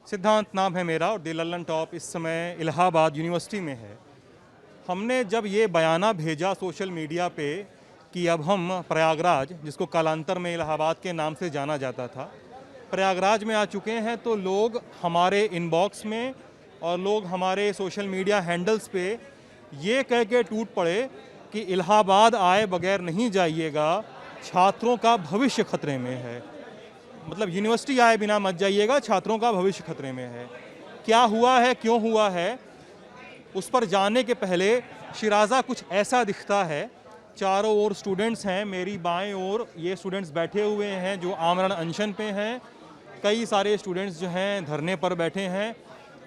सिद्धांत नाम है मेरा और द लल्लन टॉप इस समय इलाहाबाद यूनिवर्सिटी में है। हमने जब ये बयाना भेजा सोशल मीडिया पे कि अब हम प्रयागराज, जिसको कालांतर में इलाहाबाद के नाम से जाना जाता था, प्रयागराज में आ चुके हैं, तो लोग हमारे इनबॉक्स में और लोग हमारे सोशल मीडिया हैंडल्स पे ये कह के टूट पड़े कि इलाहाबाद आए बगैर नहीं जाइएगा, छात्रों का भविष्य खतरे में है। मतलब यूनिवर्सिटी आए बिना मत जाइएगा, छात्रों का भविष्य खतरे में है। क्या हुआ है, क्यों हुआ है, उस पर जानने के पहले शिराज़ा कुछ ऐसा दिखता है। चारों ओर स्टूडेंट्स हैं, मेरी बाएं ओर ये स्टूडेंट्स बैठे हुए हैं जो आमरण अनशन पे हैं। कई सारे स्टूडेंट्स जो हैं धरने पर बैठे हैं।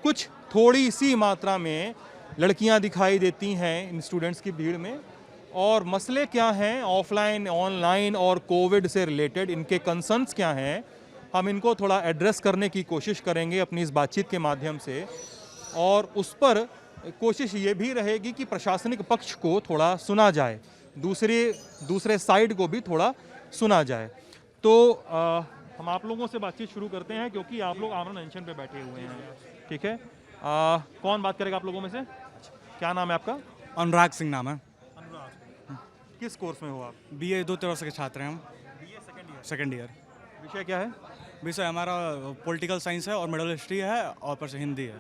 कुछ थोड़ी सी मात्रा में लड़कियां दिखाई देती हैं इन स्टूडेंट्स की भीड़ में। और मसले क्या हैं, ऑफलाइन, ऑनलाइन और कोविड से रिलेटेड इनके कंसर्न्स क्या हैं, हम इनको थोड़ा एड्रेस करने की कोशिश करेंगे अपनी इस बातचीत के माध्यम से। और उस पर कोशिश ये भी रहेगी कि प्रशासनिक पक्ष को थोड़ा सुना जाए, दूसरे साइड को भी थोड़ा सुना जाए। तो हम आप लोगों से बातचीत शुरू करते हैं क्योंकि आप लोग आमरण अनशन पे बैठे हुए हैं। ठीक है, कौन बात करेगा आप लोगों में से? क्या नाम है आपका? अनुराग सिंह नाम है। अनुराग, किस कोर्स में हो आप? बीए 2 तरह के छात्र हैं हम। BA second year. विषय क्या है? विषय हमारा पॉलिटिकल साइंस है और मिडल हिस्ट्री है और ऊपर से हिंदी है।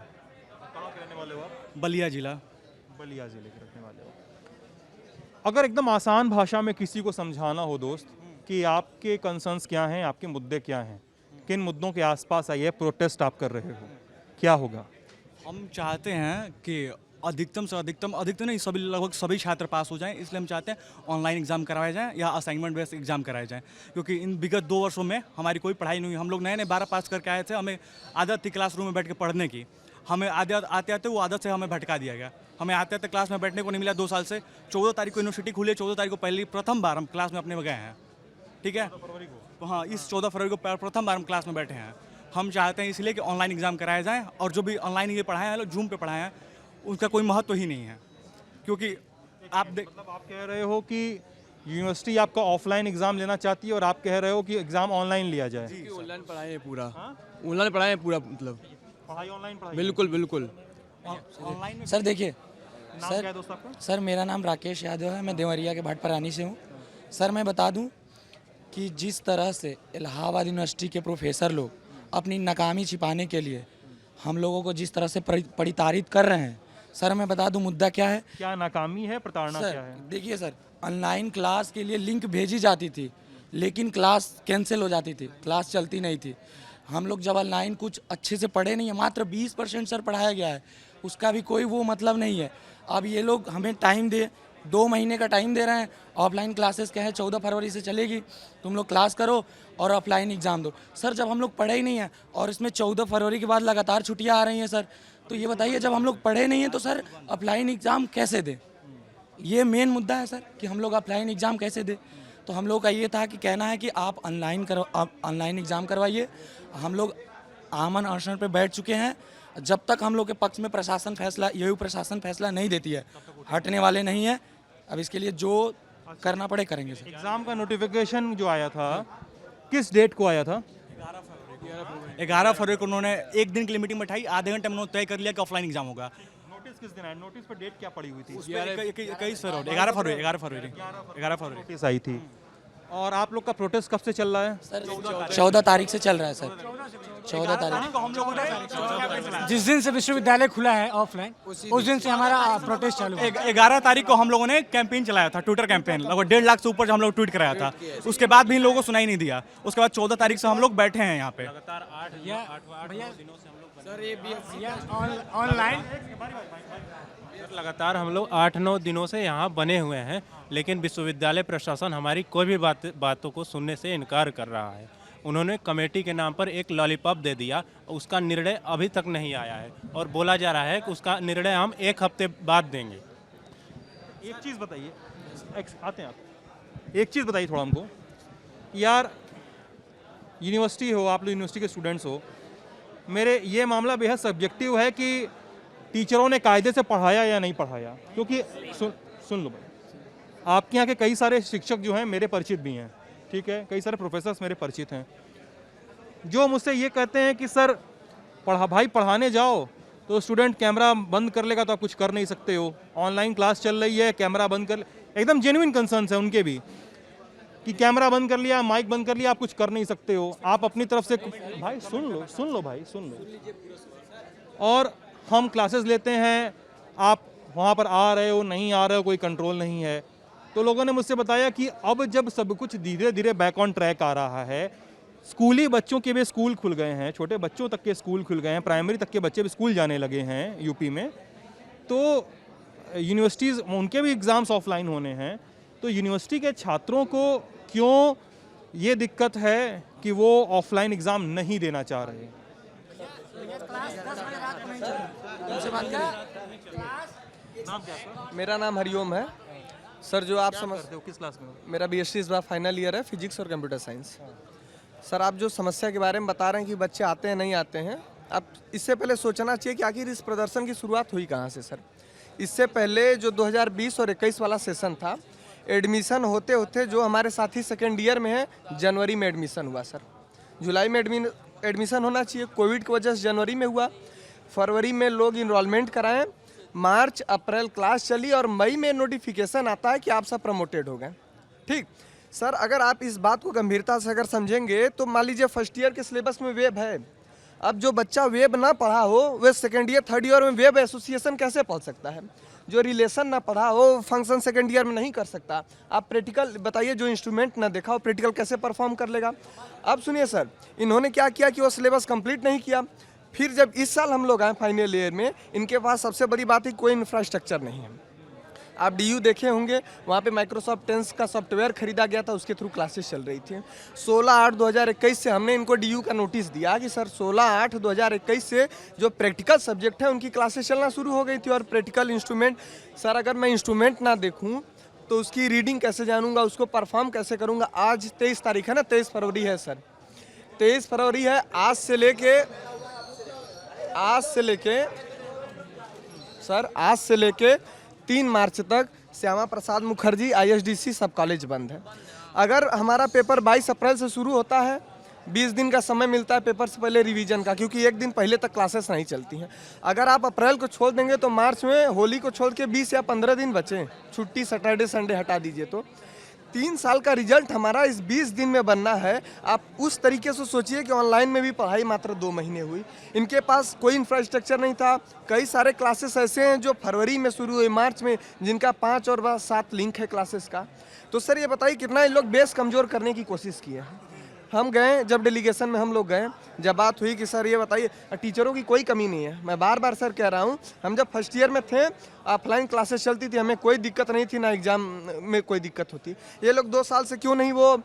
कहाँ के रहने वाले हो आप? बलिया जिला। बलिया जिले के रहने वाले हो। अगर एकदम आसान भाषा में किसी को समझाना हो दोस्त कि आपके कंसर्न्स क्या हैं, आपके मुद्दे क्या हैं, किन मुद्दों के आसपास आइए प्रोटेस्ट आप कर रहे हो, क्या होगा? हम चाहते हैं कि अधिकतम से अधिकतम नहीं, सभी लगभग सभी छात्र पास हो जाएं, इसलिए हम चाहते हैं ऑनलाइन एग्जाम करवाए जाएं या असाइनमेंट बेस्ड एग्जाम कराए जाएं। क्योंकि इन विगत 2 वर्षों में हमारी कोई पढ़ाई नहीं हुई। हम लोग नए 12 पास करके आए थे, हमें आदत थी क्लासरूम में बैठ के पढ़ने की। हमें आते आते वो आदत से हमें भटका दिया गया। हमें आते आते क्लास में बैठने को नहीं मिला 2 साल से। 14 तारीख को यूनिवर्सिटी खुली है, 14 तारीख को प्रथम बार हम क्लास में अपने में गए हैं। ठीक है, तो हाँ, इस 14 फरवरी को प्रथम बार हम क्लास में बैठे हैं। हम चाहते हैं इसलिए कि ऑनलाइन एग्जाम कराया जाए और जो भी ऑनलाइन ये पढ़ाए हैं लोग, जूम पे पढ़ाए हैं, उसका कोई महत्व ही नहीं है। क्योंकि मतलब आप कह रहे हो कि यूनिवर्सिटी आपका ऑफलाइन एग्जाम लेना चाहती है और आप कह रहे हो कि एग्जाम ऑनलाइन लिया जाए। ऑनलाइन पढ़ाई है पूरा। ऑनलाइन पढ़ाई है पूरा, मतलब पढ़ाई ऑनलाइन पढ़ाई। बिल्कुल। ऑनलाइन सर देखिए, नाम क्या है दोस्त आपका? सर मेरा नाम राकेश यादव है, मैं देवरिया के भाटपरानी से हूँ। सर मैं बता दूँ कि जिस तरह से इलाहाबाद यूनिवर्सिटी के प्रोफेसर लोग अपनी नाकामी छिपाने के लिए हम लोगों को जिस तरह से प्रताड़ित कर रहे हैं, सर मैं बता दूं मुद्दा क्या है। क्या नाकामी है, प्रताड़ना क्या है? देखिए सर, ऑनलाइन क्लास के लिए लिंक भेजी जाती थी लेकिन क्लास कैंसिल हो जाती थी, क्लास चलती नहीं थी। हम लोग जब ऑनलाइन कुछ अच्छे से पढ़े नहीं है, मात्र 20% सर पढ़ाया गया है, उसका भी कोई वो मतलब नहीं है। अब ये लोग हमें टाइम 2 महीने का टाइम दे रहे हैं। ऑफलाइन क्लासेस क्या है, 14 फरवरी से चलेगी, तुम लोग क्लास करो और ऑफलाइन एग्ज़ाम दो। सर जब हम लोग पढ़े ही नहीं हैं और इसमें 14 फरवरी के बाद लगातार छुट्टियां आ रही हैं सर, तो ये बताइए जब हम लोग पढ़े नहीं हैं तो सर ऑफलाइन एग्ज़ाम कैसे दें? ये मेन मुद्दा है सर कि हम लोग ऑफलाइन एग्ज़ाम कैसे दें। तो हम लोग का ये था कि कहना है कि आप ऑनलाइन एग्ज़ाम करवाइए। हम लोग आमन अनशन पे बैठ चुके हैं। जब तक हम लोग के पक्ष में प्रशासन फैसला नहीं देती है, हटने वाले नहीं है। अब इसके लिए जो करना पड़े करेंगे सर। एग्जाम का नोटिफिकेशन जो आया था किस डेट को आया था? 11 फरवरी को उन्होंने 1 दिन की मीटिंग बैठाई, आधे घंटे में उन्होंने तय कर लिया कि ऑफलाइन एग्जाम होगा। नोटिस किस दिन आया? नोटिस पर डेट क्या पड़ी हुई थी? 11 फरवरी नोटिस आई थी। और आप लोग का प्रोटेस्ट कब से चल रहा है? सर 14 तारीख से चल रहा है सर, 14 तारीख। जिस दिन से विश्वविद्यालय खुला है ऑफलाइन, उस दिन से हमारा प्रोटेस्ट चालू है। 11 तारीख को हम लोगों ने कैंपेन चलाया था, ट्विटर कैंपेन, लगभग 1.5 लाख से ऊपर हम लोग ट्वीट कराया था। उसके बाद भी इन लोगों को सुनाई नहीं दिया। उसके बाद 14 तारीख से हम लोग बैठे हैं यहाँ पे। ऑनलाइन लगातार हम लोग 8-9 दिनों से यहाँ बने हुए हैं, लेकिन विश्वविद्यालय प्रशासन हमारी कोई भी बातों को सुनने से इनकार कर रहा है। उन्होंने कमेटी के नाम पर एक लॉलीपॉप दे दिया, उसका निर्णय अभी तक नहीं आया है और बोला जा रहा है कि उसका निर्णय हम 1 हफ्ते बाद देंगे। एक चीज़ बताइए, आते हैं आप, एक चीज़ बताइए थोड़ा हमको यार। यूनिवर्सिटी हो, आप लोग यूनिवर्सिटी के स्टूडेंट्स हो, मेरे ये मामला बेहद सब्जेक्टिव है कि टीचरों ने कायदे से पढ़ाया या नहीं पढ़ाया। क्योंकि सुन लो भाई, आपके यहाँ के कई सारे शिक्षक जो हैं मेरे परिचित भी हैं, ठीक है, कई सारे प्रोफेसर्स मेरे परिचित हैं। जो मुझसे ये कहते हैं कि सर पढ़ाने जाओ तो स्टूडेंट कैमरा बंद कर लेगा तो आप कुछ कर नहीं सकते हो, ऑनलाइन क्लास चल रही है कैमरा बंद कर, एकदम जेन्युइन कंसर्न्स है उनके भी कि कैमरा बंद कर लिया, माइक बंद कर लिया, आप कुछ कर नहीं सकते हो, आप अपनी तरफ से भाई सुन लो भाई सुन लो। और हम क्लासेस लेते हैं, आप वहाँ पर आ रहे हो नहीं आ रहे हो कोई कंट्रोल नहीं है। तो लोगों ने मुझसे बताया कि अब जब सब कुछ धीरे धीरे बैक ऑन ट्रैक आ रहा है, स्कूली बच्चों के भी स्कूल खुल गए हैं, छोटे बच्चों तक के स्कूल खुल गए हैं, प्राइमरी तक के बच्चे भी स्कूल जाने लगे हैं यूपी में, तो यूनिवर्सिटीज़ उनके भी एग्ज़ाम्स ऑफलाइन होने हैं। तो यूनिवर्सिटी के छात्रों को क्यों ये दिक्कत है कि वो ऑफलाइन एग्ज़ाम नहीं देना चाह रहे? मेरा नाम हरिओम है सर। जो आप समझ करते हो किस क्लास में हो? मेरा बीएससी इस बार फाइनल ईयर है, फिजिक्स और कंप्यूटर साइंस। सर आप जो समस्या के बारे में बता रहे हैं कि बच्चे आते हैं नहीं आते हैं, अब इससे पहले सोचना चाहिए कि आखिर इस प्रदर्शन की शुरुआत हुई कहाँ से सर। इससे पहले जो 2020 और 21 वाला सेशन था, एडमिशन होते होते जो हमारे साथी सेकेंड ईयर में है, जनवरी में एडमिशन हुआ सर। जुलाई में एडमिशन होना चाहिए, कोविड की वजह से जनवरी में हुआ, फरवरी में लोग इनरोलमेंट कराएं, मार्च अप्रैल क्लास चली और मई में नोटिफिकेशन आता है कि आप सब प्रमोटेड हो गए। ठीक सर, अगर आप इस बात को गंभीरता से अगर समझेंगे तो मान लीजिए फर्स्ट ईयर के सिलेबस में वेब है, अब जो बच्चा वेब ना पढ़ा हो वह सेकेंड ईयर थर्ड ईयर में वेब एसोसिएशन कैसे पढ़ सकता है? जो रिलेशन ना पढ़ा हो फंक्शन सेकेंड ईयर में नहीं कर सकता। आप प्रैक्टिकल बताइए, जो इंस्ट्रूमेंट ना देखा हो प्रैक्टिकल कैसे परफॉर्म कर लेगा? अब सुनिए सर, इन्होंने क्या किया कि वो सिलेबस कंप्लीट नहीं किया, फिर जब इस साल हम लोग आए फाइनल ईयर में, इनके पास सबसे बड़ी बात है कोई इंफ्रास्ट्रक्चर नहीं है। आप DU देखे होंगे, वहाँ पे माइक्रोसॉफ्ट टेंस का सॉफ्टवेयर खरीदा गया था, उसके थ्रू क्लासेस चल रही थी। 16/8/2021 से हमने इनको DU का नोटिस दिया कि सर 16/8/2021 से जो प्रैक्टिकल सब्जेक्ट है उनकी क्लासेस चलना शुरू हो गई थी। और प्रैक्टिकल इंस्ट्रूमेंट, सर अगर मैं इंस्ट्रूमेंट ना देखूँ तो उसकी रीडिंग कैसे जानूँगा, उसको परफॉर्म कैसे करूँगा? आज 23 तारीख है ना, 23 फरवरी है सर, 23 फरवरी है। आज से लेके 3 मार्च तक श्यामा प्रसाद मुखर्जी ISDC सब कॉलेज बंद है। अगर हमारा पेपर 22 अप्रैल से शुरू होता है, 20 दिन का समय मिलता है पेपर से पहले रिवीजन का, क्योंकि 1 दिन पहले तक क्लासेस नहीं चलती हैं। अगर आप अप्रैल को छोड़ देंगे तो मार्च में होली को छोड़ के 20 या 15 दिन बचे, छुट्टी सैटरडे संडे हटा दीजिए तो 3 साल का रिजल्ट हमारा इस 20 दिन में बनना है। आप उस तरीके से सोचिए कि ऑनलाइन में भी पढ़ाई मात्र 2 महीने हुई। इनके पास कोई इंफ्रास्ट्रक्चर नहीं था। कई सारे क्लासेस ऐसे हैं जो फरवरी में शुरू हुए, मार्च में, जिनका 5 और 7 लिंक है क्लासेस का। तो सर ये बताइए कितना इन लोग बेस कमज़ोर करने की कोशिश किए हैं। हम गए, जब डेलीगेशन में हम लोग गए, जब बात हुई कि सर ये बताइए, टीचरों की कोई कमी नहीं है, मैं बार बार सर कह रहा हूँ, हम जब फर्स्ट ईयर में थे ऑफलाइन क्लासेस चलती थी, हमें कोई दिक्कत नहीं थी, ना एग्ज़ाम में कोई दिक्कत होती। ये लोग 2 साल से क्यों नहीं वो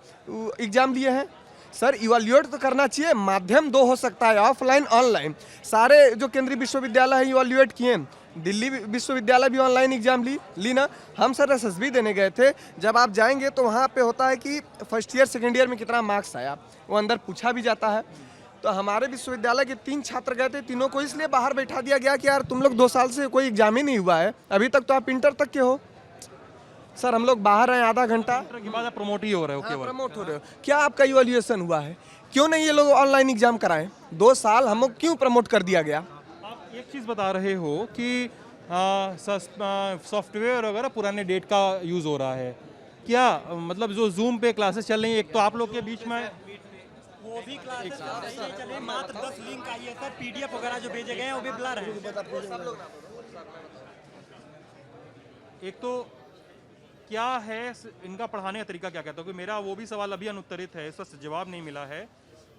एग्ज़ाम लिए हैं? सर इवैल्यूएट तो करना चाहिए, माध्यम 2 हो सकता है, ऑफलाइन ऑनलाइन। सारे जो केंद्रीय विश्वविद्यालय है इवैल्यूएट किए, दिल्ली विश्वविद्यालय भी ऑनलाइन एग्जाम ली ना। हम सर SSB देने गए थे, जब आप जाएंगे तो वहाँ पे होता है कि फर्स्ट ईयर सेकेंड ईयर में कितना मार्क्स आया, वो अंदर पूछा भी जाता है। तो हमारे विश्वविद्यालय के 3 छात्र गए थे, तीनों को इसलिए बाहर बैठा दिया गया कि यार तुम लोग 2 साल से कोई एग्जाम ही नहीं हुआ है, अभी तक तो आप इंटर तक के हो। सर हम लोग बाहर हैं आधा घंटा के बाद आप प्रमोट ही हो रहे हो केवल। प्रमोट हो रहे हो, क्या आपका इवैल्यूएशन हुआ है? क्यों नहीं ये लोग ऑनलाइन एग्जाम कराएं? 2 साल हम लोग क्यों प्रमोट कर दिया गया? आप एक चीज़ बता रहे हो कि सॉफ्टवेयर वगैरह पुराने डेट का यूज़ हो रहा है, क्या मतलब जो जूम पे क्लासेस चल रही हैं, एक तो आप लोग के बीच में वो भी क्लासेस चले, मात्र 10 लिंक आई है सर, PDF वगैरह जो भेजे गए हैं वो भी ब्लर है। एक तो क्या है इनका पढ़ाने का तरीका, क्या कहता हूँ कि मेरा वो भी सवाल अभी अनुत्तरित है, इसका जवाब नहीं मिला है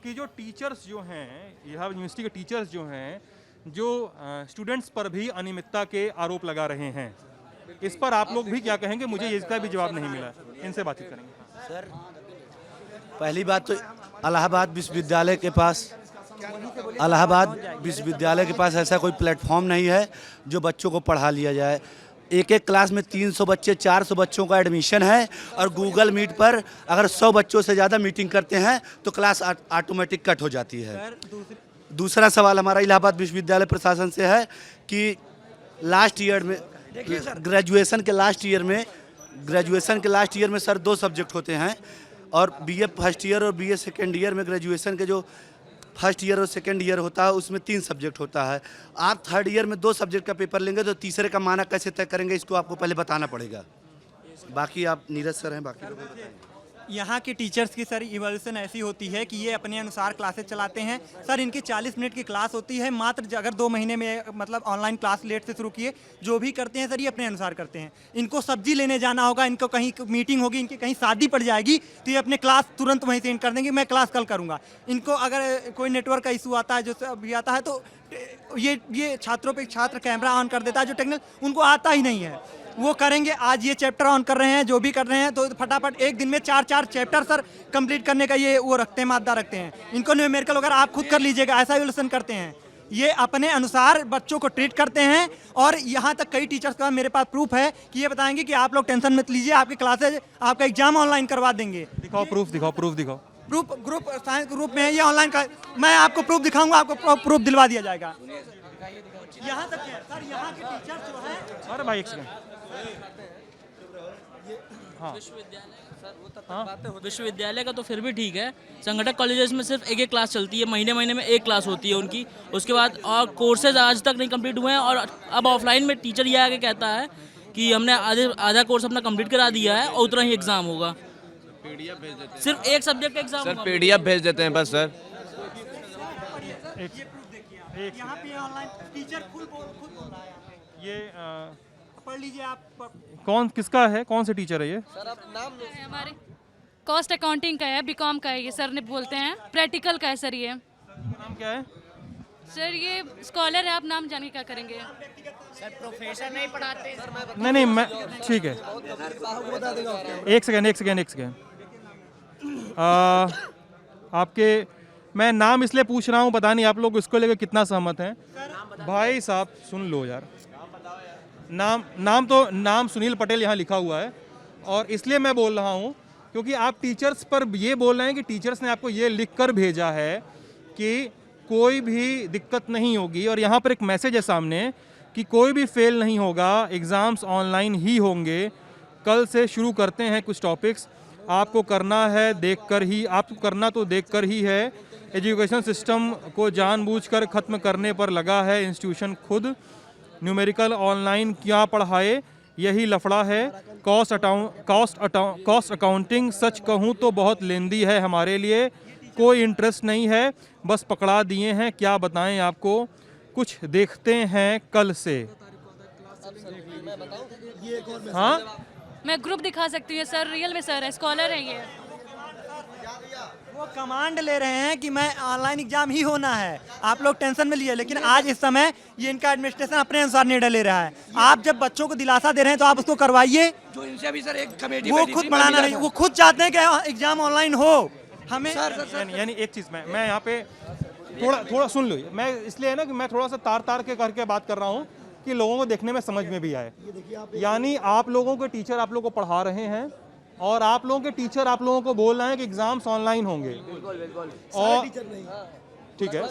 कि जो टीचर्स जो हैं, यहाँ यूनिवर्सिटी के टीचर्स जो हैं, जो स्टूडेंट्स पर भी अनियमितता के आरोप लगा रहे हैं, इस पर आप लोग भी क्या कहेंगे? मुझे इसका भी जवाब नहीं मिला, इनसे बातचीत करेंगे। सर पहली बात तो इलाहाबाद विश्वविद्यालय के पास ऐसा कोई प्लेटफॉर्म नहीं है जो बच्चों को पढ़ा लिया जाए। एक क्लास में 300 बच्चे, 400 बच्चों का एडमिशन है, और गूगल मीट पर अगर 100 बच्चों से ज़्यादा मीटिंग करते हैं तो क्लास ऑटोमेटिक कट हो जाती है। दूसरा सवाल हमारा इलाहाबाद विश्वविद्यालय प्रशासन से है कि लास्ट ईयर में ग्रेजुएशन के लास्ट ईयर में सर 2 सब्जेक्ट होते हैं, और BA फर्स्ट ईयर और BA सेकेंड ईयर में ग्रेजुएशन के जो फर्स्ट ईयर और सेकंड ईयर होता है, उसमें 3 सब्जेक्ट होता है। आप थर्ड ईयर में 2 सब्जेक्ट का पेपर लेंगे तो तीसरे का मानक कैसे तय करेंगे, इसको आपको पहले बताना पड़ेगा। बाकी आप नीरज सर हैं, बाकी लोग बताएंगे। यहाँ के टीचर्स की सर इवोल्यूशन ऐसी होती है कि ये अपने अनुसार क्लासेस चलाते हैं। सर इनकी 40 मिनट की क्लास होती है मात्र, अगर 2 महीने में मतलब ऑनलाइन क्लास लेट से शुरू किए, जो भी करते हैं सर ये अपने अनुसार करते हैं। इनको सब्जी लेने जाना होगा, इनको कहीं मीटिंग होगी, इनकी कहीं शादी पड़ जाएगी तो ये अपने क्लास तुरंत वहीं से एंड कर देंगे, मैं क्लास कल करूँगा। इनको अगर कोई नेटवर्क का इशू आता है, जो अभी आता है, तो ये छात्रों पे छात्र कैमरा ऑन कर देता है, जो टेक्निकल उनको आता ही नहीं है, वो करेंगे। आज ये चैप्टर ऑन कर रहे हैं, जो भी कर रहे हैं, तो फटाफट एक दिन में 4 चैप्टर सर कंप्लीट करने का ये वो रखते हैं, मादा रखते हैं। इनको न्यूमेरिकल वगैरह आप खुद कर लीजिएगा, ऐसा इवोल्यूशन करते हैं। ये अपने अनुसार बच्चों को ट्रीट करते हैं। और यहाँ तक कई टीचर्स का मेरे पास प्रूफ है कि ये बताएंगे कि आप लोग टेंशन मत लीजिए, आपकी क्लासेज, आपका एग्जाम ऑनलाइन करवा देंगे। दिखाओ प्रूफ, दिखाओ प्रूफ, दिखाओ प्रूफ ग्रुप साइंस ग्रुप में है ये ऑनलाइन का। मैं आपको प्रूफ दिखाऊंगा, आपको प्रूफ दिलवा दिया जाएगा। यहाँ तक है सर, यहाँ के टीचर्स जो है। अरे भाई एक सेकंड, विश्वविद्यालय का तो फिर भी ठीक है। संगठक कॉलेजेस में सिर्फ एक क्लास चलती है, महीने महीने में एक क्लास होती है उनकी। उसके बाद और कोर्सेज आज तक नहीं कंप्लीट हुए हैं। और अब ऑफलाइन में टीचर ये आके कहता है कि हमने आधा कोर्स अपना कंप्लीट करा दिया है और उतना ही एग्जाम होगा। सिर्फ एक सब्जेक्ट का एग्जाम सर PDF भेज देते हैं बस सर। यहाँ पे ऑनलाइन टीचर खुद बोल रहा है। ये पढ़ लीजिए आप। कौन किसका है, कौन से टीचर है ये? सर आप नाम हमारे कॉस्ट अकाउंटिंग का है, बीकॉम का है, ये सर ने बोलते हैं। प्रैक्टिकल का है सर ये। नाम क्या है? सर ये स्कॉलर है, आप नाम जान के क्या करेंगे? सर प्रोफेसर नहीं पढ़ाते। नहीं मैं ठीक है, एक सेकेंड। आपके मैं नाम इसलिए पूछ रहा हूँ, पता नहीं आप लोग इसको लेकर कितना सहमत हैं। भाई साहब सुन लो यार, नाम सुनील पटेल यहाँ लिखा हुआ है। और इसलिए मैं बोल रहा हूँ क्योंकि आप टीचर्स पर ये बोल रहे हैं कि टीचर्स ने आपको ये लिख कर भेजा है कि कोई भी दिक्कत नहीं होगी। और यहाँ पर एक मैसेज है सामने कि कोई भी फेल नहीं होगा, एग्ज़ाम्स ऑनलाइन ही होंगे। कल से शुरू करते हैं कुछ टॉपिक्स, आपको करना है देखकर ही, आपको करना तो देखकर ही है। एजुकेशन सिस्टम को जानबूझकर ख़त्म करने पर लगा है इंस्टीट्यूशन खुद। न्यूमेरिकल ऑनलाइन क्या पढ़ाए, यही लफड़ा है। कॉस्ट अकाउंटिंग सच कहूँ तो बहुत लेंदी है हमारे लिए, कोई इंटरेस्ट नहीं है, बस पकड़ा दिए हैं, क्या बताएं आपको, कुछ देखते हैं कल से। हाँ मैं ग्रुप दिखा सकती हूँ सर, रियल में सर है, स्कॉलर है ये। वो कमांड ले रहे हैं कि मैं ऑनलाइन एग्जाम ही होना है, आप लोग टेंशन में लिए। लेकिन आज इस समय ये इनका एडमिनिस्ट्रेशन अपने अनुसार निर्णय ले रहा है। आप जब बच्चों को दिलासा दे रहे हैं तो आप उसको करवाइए। जो इनसे अभी सर एक कमेटी वो खुद बढ़ाना नहीं, वो खुद चाहते हैं कि एग्जाम ऑनलाइन हो। हमें यानी एक चीज़ मैं यहाँ पे थोड़ा सुन लो, मैं इसलिए है ना कि मैं थोड़ा सा तार के करके बात कर रहा हूँ कि लोगों को देखने में समझ में भी आए। यानी आप लोगों के टीचर आप लोगों को पढ़ा रहे हैं और आप लोगों के टीचर आप लोगों को बोल रहे हैं कि एग्जाम्स ऑनलाइन होंगे। और ठीक है,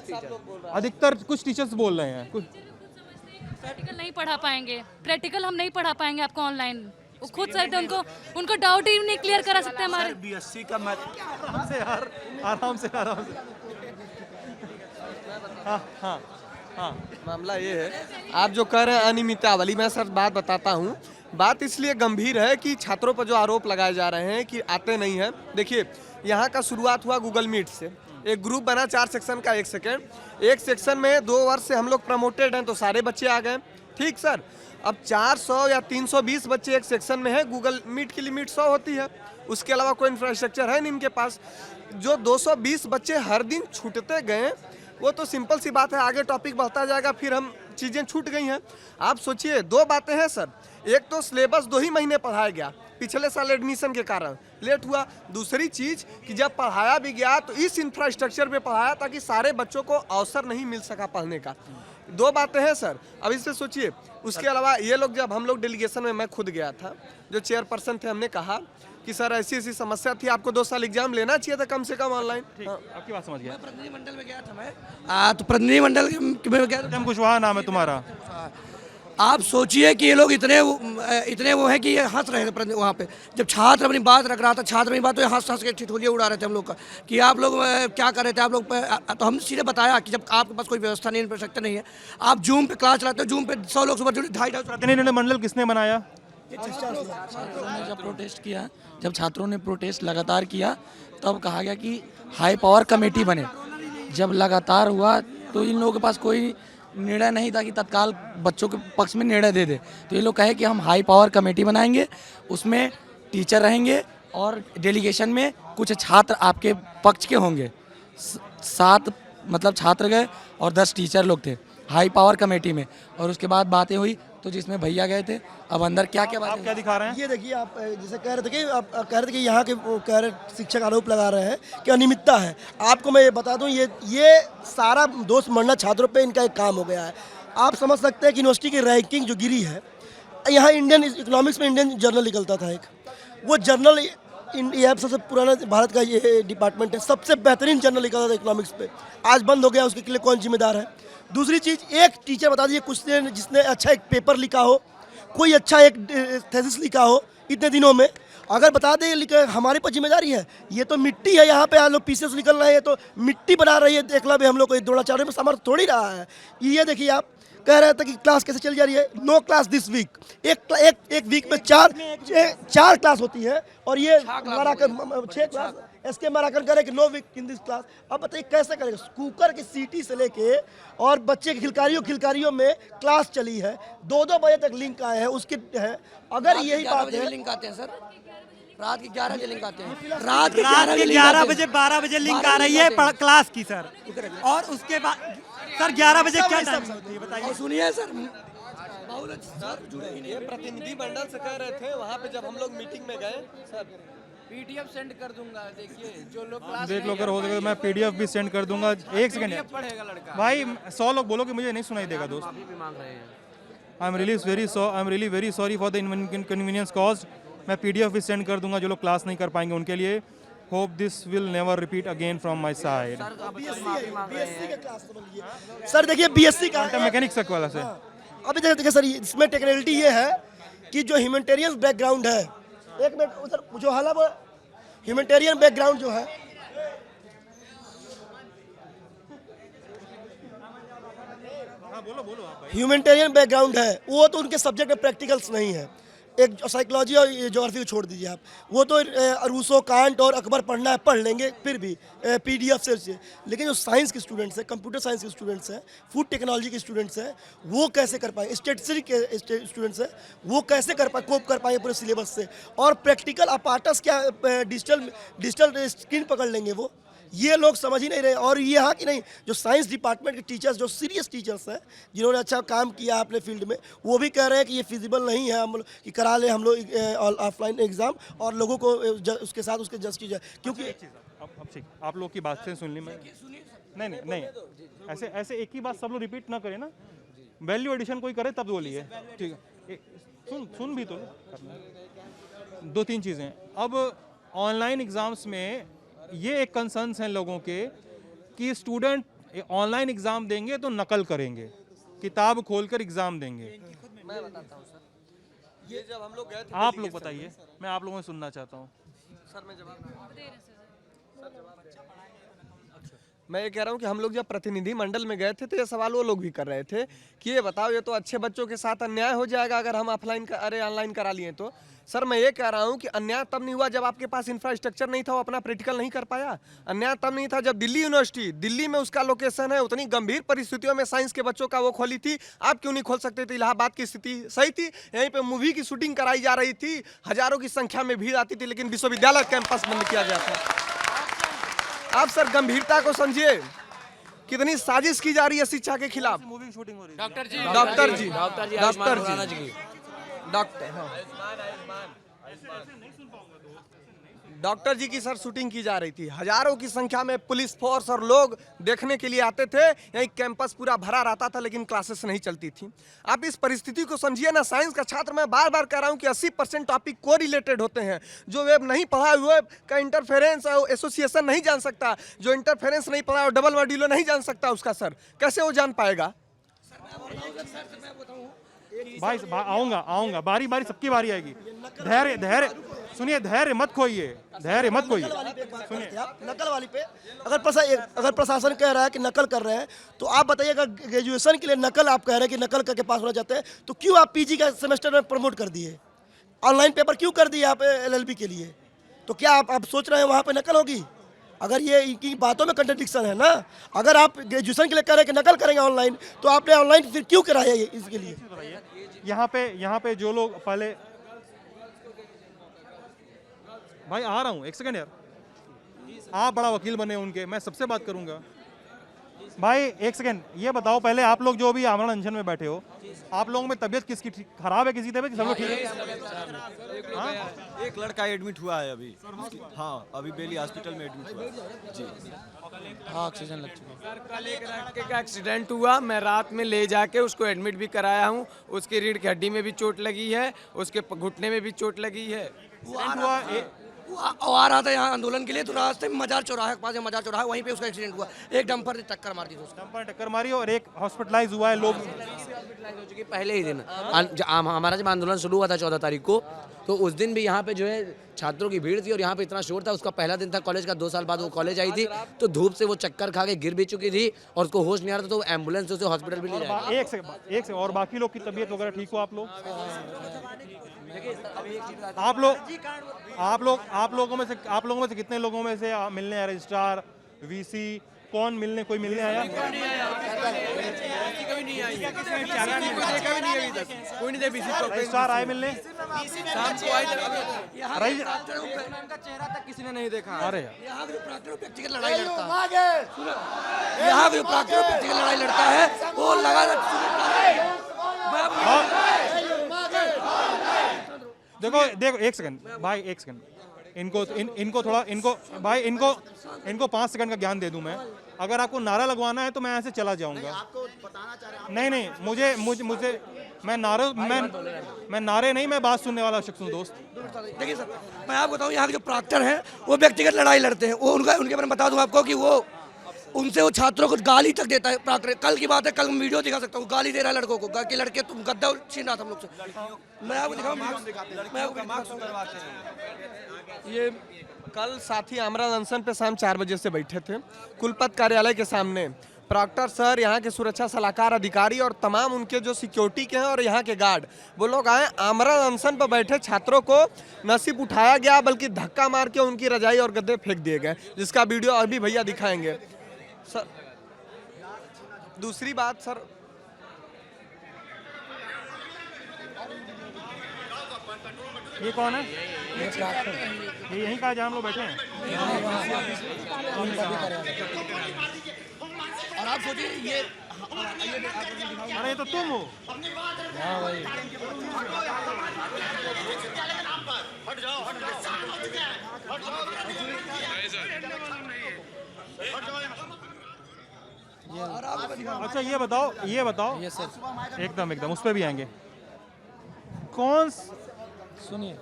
अधिकतर कुछ टीचर्स बोल रहे हैं, कुछ प्रैक्टिकल नहीं पढ़ा पाएंगे, प्रैक्टिकल हम नहीं पढ़ा पाएंगे आपको ऑनलाइन। वो खुद सर थे, उनको डाउट ही नहीं क्लियर करा सकते हमारे। BSc का आराम से यार, आराम से। हाँ मामला ये है, आप जो कह रहे हैं अनियमितता वाली, मैं सर बात बताता हूँ। बात इसलिए गंभीर है कि छात्रों पर जो आरोप लगाए जा रहे हैं कि आते नहीं हैं। देखिए यहाँ का शुरुआत हुआ गूगल मीट से, एक ग्रुप बना 4 सेक्शन का। एक सेक्शन में 2 वर्ष से हम लोग प्रमोटेड हैं तो सारे बच्चे आ गए, ठीक सर। अब 400 या 320 बच्चे एक सेक्शन में है, गूगल मीट की लिमिट 100 होती है, उसके अलावा कोई इंफ्रास्ट्रक्चर है नहीं इनके पास। जो 220 बच्चे हर दिन छूटते गए वो तो सिंपल सी बात है, आगे टॉपिक बढ़ता जाएगा, फिर हम चीज़ें छूट गई हैं। आप सोचिए 2 बातें हैं सर, एक तो सिलेबस 2 ही महीने पढ़ाया गया, पिछले साल एडमिशन के कारण लेट हुआ। दूसरी चीज़ कि जब पढ़ाया भी गया तो इस इंफ्रास्ट्रक्चर पे पढ़ाया ताकि सारे बच्चों को अवसर नहीं मिल सका पढ़ने का। 2 बातें हैं सर। अब इससे सोचिए, उसके अलावा ये लोग, जब हम लोग डेलीगेशन में मैं खुद गया था, जो चेयरपर्सन थे, हमने कहा कि सर ऐसी ऐसी समस्या थी, आपको 2 साल एग्जाम लेना चाहिए था कम से कम ऑनलाइन। आपकी बात समझ गया। प्रतिनिधिमंडल में गया था मैं, तो प्रतिनिधिमंडल में गया था। कुशवाहा नाम है तुम्हारा? आप सोचिए कि ये लोग इतने वो है कि ये हंस रहे थे वहाँ पे, जब छात्र अपनी बात रख रहा था, छात्र अपनी बात तो ये हंस हंस के ठिठोलियाँ उड़ा रहे थे हम लोग का कि आप लोग क्या कर रहे थे आप लोग तो हम सीधे बताया कि जब आपके पास कोई व्यवस्था नहीं, इंफ्रास्ट्रक्चर नहीं है, आप जूम पे क्लास चलाते हो, जूम पे 100 लोग सुबह जुड़े 250 प्रतिनिधिमंडल किसने बनाया? छात्रों ने जब प्रोटेस्ट किया, जब छात्रों ने प्रोटेस्ट लगातार किया, तब कहा गया कि हाई पावर कमेटी बने। जब लगातार हुआ तो इन लोगों के पास कोई निर्णय नहीं था कि तत्काल बच्चों के पक्ष में निर्णय दे दे, तो ये लोग कहे कि हम हाई पावर कमेटी बनाएंगे, उसमें टीचर रहेंगे और डेलीगेशन में कुछ छात्र आपके पक्ष के होंगे। 7 मतलब छात्र गए और 10 टीचर लोग थे हाई पावर कमेटी में, और उसके बाद बातें हुई तो जिसमें भैया गए थे। अब अंदर क्या क्या आप क्या दिखा रहे हैं? ये देखिए, आप जैसे कह रहे थे कि आप कह रहे थे कि यहाँ के कह रहे शिक्षक आरोप लगा रहे हैं कि अनियमितता है। आपको मैं ये बता दूं, ये सारा दोष मरना छात्रों पे इनका एक काम हो गया है। आप समझ सकते हैं कि यूनिवर्सिटी की रैंकिंग जो गिरी है, यहाँ इंडियन इकोनॉमिक्स में इंडियन जर्नल निकलता था एक, वो जर्नल ये सबसे पुराना भारत का ये डिपार्टमेंट है, सबसे बेहतरीन जर्नल निकलता था इकोनॉमिक्स पे, आज बंद हो गया। उसके लिए कौन जिम्मेदार है? दूसरी चीज़, एक टीचर बता दीजिए कुछ जिसने अच्छा एक पेपर लिखा हो, कोई अच्छा एक थेसिस लिखा हो इतने दिनों में, अगर बता दें हमारे पर जिम्मेदारी है। ये तो मिट्टी है, यहाँ पे आप लोग पीसेस निकल रहे हैं, तो मिट्टी बना रही है एकलव्य हम लोग को, द्रोणाचार्य में सामर्थ्य थोड़ी रहा है। ये देखिए, आप कह रहे थे कि क्लास कैसे चल जा रही है, नो क्लास दिस वीक, एक वीक में चार क्लास होती है, और ये मराकर 6 क्लास इसके मराकर करे कि no weak in this class. अब बताइए कैसे करेगा? कुकर की सीटी से लेके और बच्चे की खिलकारियों में क्लास चली है, 2-2 बजे तक लिंक आए हैं उसके है। अगर यही बात है, लिंक आते हैं सर, रात के 11 बजे लिंक आते हैं, रात के 11 बजे 12 बजे लिंक आ रही है क्लास की सर, और उसके बाद सर 11 बजे क्या टाइम होती है बताइए? सुनिए सर, ये प्रतिनिधि मंडल से कह रहे थे वहाँ पे जब हम लोग मीटिंग में गए, सर पीडीएफ सेंड कर दूंगा, देखिए जो लोग देख लो, अगर हो सके मैं पीडीएफ भी सेंड कर दूंगा। एक सेकंड पढ़ेगा लड़का भाई, 100 लोग बोलो कि मुझे नहीं सुनाई देगा दोस्त। भी मांग रहे हैं। I am really very sorry for the inconvenience cause. मैं पीडीएफ भी सेंड कर दूंगा जो लोग क्लास नहीं कर पाएंगे उनके लिए। Hope this will never repeat again from my side. Sir देखिए, बीएससी का मैकेनिक्स वाला से अभी देखिए सर, इसमें टेक्निकलिटी ये है कि जो ह्यूमैनिटेरियन बैकग्राउंड है, एक मिनट उधर जो हालांकि ह्यूमैनिटेरियन बैकग्राउंड जो है, ह्यूमैनिटेरियन बैकग्राउंड है, वो तो उनके सब्जेक्ट में प्रैक्टिकल्स नहीं है। एक साइकोलॉजी और ज्योग्राफी को छोड़ दीजिए आप, वो तो रूसो कांट और अकबर पढ़ना है पढ़ लेंगे फिर भी पीडीएफ से। लेकिन जो साइंस के स्टूडेंट्स हैं, कंप्यूटर साइंस के स्टूडेंट्स हैं, फूड टेक्नोलॉजी के स्टूडेंट्स हैं, वो कैसे कर पाएंगे? स्टैटिस्टिक्स के स्टूडेंट्स हैं, वो कैसे कोप कर पाएंगे पूरे सिलेबस से? और प्रैक्टिकल अपार्टस क्या डिजिटल स्क्रीन पकड़ लेंगे वो? ये लोग समझ ही नहीं रहे। और ये हाँ कि नहीं, जो साइंस डिपार्टमेंट के टीचर्स, जो सीरियस टीचर्स हैं, जिन्होंने अच्छा काम किया अपने फील्ड में, वो भी कह रहे हैं कि ये फिजिबल नहीं है हम लोग कि करा ले हम लोग ऑफलाइन एग्जाम और लोगों को उसके साथ उसके जज की जाए। क्योंकि अब ठीक, आप लोग की बातें सुन ली मैं। नहीं, ऐसे एक ही बात सब लोग रिपीट ना करें ना। वैल्यू एडिशन कोई करे तब बोलिए, ठीक है? सुन भी तो 2-3 चीज़ें। अब ऑनलाइन एग्ज़ाम्स में ये एक कंसर्न्स हैं लोगों के कि स्टूडेंट ऑनलाइन एग्ज़ाम देंगे तो नकल करेंगे, किताब खोलकर एग्ज़ाम देंगे। मैं बताता हूँ सर, ये जब हम लोग गए थे, आप लोग बताइए, मैं आप लोगों से सुनना चाहता हूँ। सर मैं जवाब मैं ये कह रहा हूँ कि हम लोग जब प्रतिनिधि मंडल में गए थे तो ये सवाल वो लोग भी कर रहे थे कि ये बताओ, ये तो अच्छे बच्चों के साथ अन्याय हो जाएगा अगर हम ऑनलाइन करा लिए तो। सर मैं ये कह रहा हूँ कि अन्याय तब नहीं हुआ जब आपके पास इंफ्रास्ट्रक्चर नहीं था, वो अपना प्रैक्टिकल नहीं कर पाया। अन्याय तब नहीं था जब दिल्ली यूनिवर्सिटी, दिल्ली में उसका लोकेशन है, उतनी गंभीर परिस्थितियों में साइंस के बच्चों का वो खोली थी, आप क्यों नहीं खोल सकते थे? इलाहाबाद की स्थिति सही थी, यहीं पे मूवी की शूटिंग कराई जा रही थी, हजारों की संख्या में भीड़ आती थी, लेकिन विश्वविद्यालय कैंपस बंद किया गया था। आप सर गंभीरता को समझिए, कितनी साजिश की जा रही है शिक्षा के खिलाफ। मूवी शूटिंग हो रही है। डॉक्टर जी की सर शूटिंग की जा रही थी, हजारों की संख्या में पुलिस फोर्स और लोग देखने के लिए आते थे, यही कैंपस पूरा भरा रहता था, लेकिन क्लासेस नहीं चलती थी। आप इस परिस्थिति को समझिए ना। साइंस का छात्र, मैं बार बार कह रहा हूं कि 80% टॉपिक को रिलेटेड होते हैं। जो वेब नहीं पढ़ा है, वेब का इंटरफेरेंस एसोसिएशन नहीं जान सकता, जो इंटरफेरेंस नहीं पढ़ा है डबल मॉड्यूलो नहीं जान सकता उसका, सर कैसे वो जान पाएगा? भाई आऊंगा बारी बारी सबकी बारी आएगी। धैर्य सुनिए, धैर्य मत खोइए। सुनिए, नकल वाली पे अगर प्रशासन कह रहा है कि नकल कर रहे हैं, तो आप बताइए, अगर ग्रेजुएशन के लिए नकल आप कह रहे हैं कि नकल करके पास होना चाहते हैं, तो क्यों आप पीजी का सेमेस्टर में प्रमोट कर दिए? ऑनलाइन पेपर क्यों कर दिए आप एलएलबी के लिए? तो क्या आप सोच रहे हैं वहाँ पे नकल होगी? अगर ये इनकी बातों में कंट्रडिक्शन है ना, अगर आप ग्रेजुएशन के लिए कह रहे हैं कि नकल करेंगे ऑनलाइन, तो आपने ऑनलाइन फिर क्यों कराया इसके लिए? यहाँ पे जो लोग पहले, भाई आ रहा हूँ, एक सेकंड यार, आप बड़ा वकील बने उनके, मैं सबसे बात करूंगा। भाई एक सेकंड, ये बताओ पहले, आप लोग जो भी आमरण अनशन में बैठे हो, आप लोगों में तबीयत किसकी खराब है? किसी तबीयत सब लोग ठीक है? हाँ? एक लड़का एडमिट हुआ है अभी, हाँ अभी बेली हॉस्पिटल में एडमिट हुआ है जी। हाँ, ऑक्सीजन लग चुका है। कल एक लड़के का एक्सीडेंट हुआ, मैं रात में ले जाके उसको एडमिट भी कराया हूँ। उसकी रीढ़ की हड्डी में भी चोट लगी है, उसके घुटने में भी चोट लगी है। वो आ रहा था यहाँ आंदोलन के लिए, तो रास्ते में मजार चौराहा के पास, मजार चौराहा, वहीं पे उसका एक्सीडेंट हुआ। एक डंपर ने टक्कर मार दी उसको। डंपर टक्कर मारी और एक हॉस्पिटलाइज हुआ है। लोग हो चुकी पहले ही दिन। हमारा जब आंदोलन शुरू हुआ था 14 तारीख को, तो उस दिन भी यहाँ पे जो है छात्रों की भीड़ थी और यहाँ पे इतना शोर था। उसका पहला दिन था कॉलेज का, 2 साल बाद वो कॉलेज आई थी, तो धूप से वो चक्कर खा के गिर भी चुकी थी और उसको होश नहीं आ रहा था, तो एम्बुलेंस से उसे हॉस्पिटल भी ले जाए। एक से और बाकी लोग की तबीयत वगैरह ठीक हो? आप लोगों में से कितने लोगों में से मिलने आया? रजिस्ट्रार, वीसी, कौन मिलने? कोई मिलने आया? रजिस्ट्रार आए मिलने? चेहरा तक किसी ने नहीं देखा। अरे यहाँ जो प्राक्तन व्यक्तिगत लड़ाई लड़ता है, वो लगा देखो एक सेकंड भाई, एक सेकंड, इनको 5 सेकंड का ज्ञान दे दूं मैं। अगर आपको नारा लगवाना है तो मैं ऐसे चला जाऊंगा। नहीं, मुझे मैं नारे नहीं, मैं बात सुनने वाला शख्स हूँ दोस्त। देखिए सर, मैं आपको बताऊँ, यहाँ के जो प्राक्तन हैं वो व्यक्तिगत लड़ाई लड़ते हैं। वो उनके बारे में बता दूँ आपको कि वो उनसे वो छात्रों को गाली तक देता है। प्राक्तन, कल की बात है, कल वीडियो दिखा सकता हूँ, गाली दे रहा है लड़कों को कि लड़के तुम गद्दा छीन रहा था हम लोग से। मैं आपको दिखाऊँ, ये कल साथी आमरण अनशन पे शाम 4 बजे से बैठे थे कुलपति कार्यालय के सामने। प्रॉक्टर सर, यहाँ के सुरक्षा सलाहकार अधिकारी और तमाम उनके जो सिक्योरिटी के हैं और यहाँ के गार्ड, वो लोग आए। आमरण अनशन पर बैठे छात्रों को न सिर्फ उठाया गया बल्कि धक्का मार के उनकी रजाई और गद्दे फेंक दिए गए, जिसका वीडियो अभी भैया दिखाएंगे। सर दूसरी बात सर, ये कौन है? ये यहीं का जहाँ हम लोग बैठे हैं। और आप सोचिए ये अरे ये तो तुम हो। अच्छा ये बताओ एकदम उस पर भी आएंगे। कौन सुनिए,